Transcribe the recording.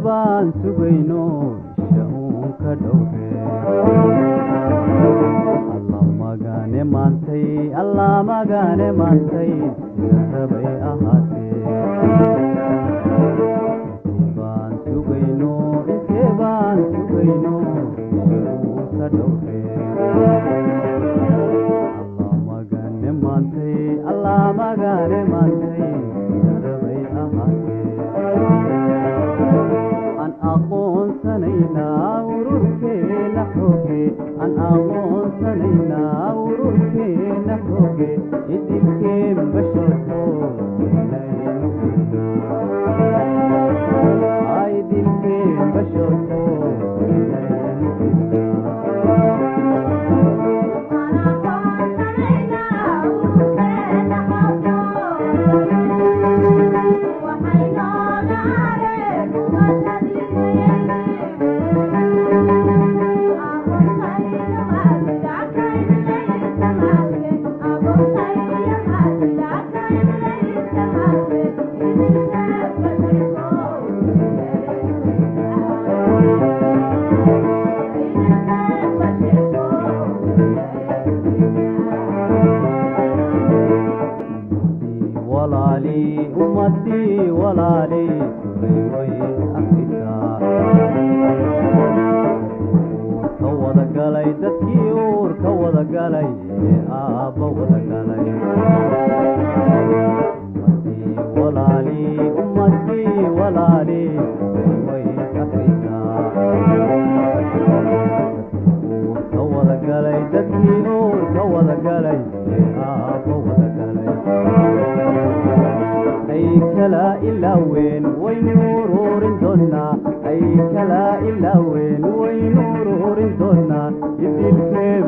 baan sugayno shaun ka dhowre alla magane maantay rabay ahaatee baan sugayno shaun ka dhowre alla magane maantay rabay ahaatee an aqoonsanayna ururkeena xooge an aqoonsanayna ururkeena xooge idilkeen basharko idilkeen basharko ummadii walaaley way afrikaa ka wada galay dadkii uur ka wada galay ee aabba wada galay ummadii walaaley way afrikaa ka wada galay dadkii uur ka wada galay ee aabba wada galay kala ilaaween waynuururin doonaa ay kala ilaaween waynuururin doonaa idilkeen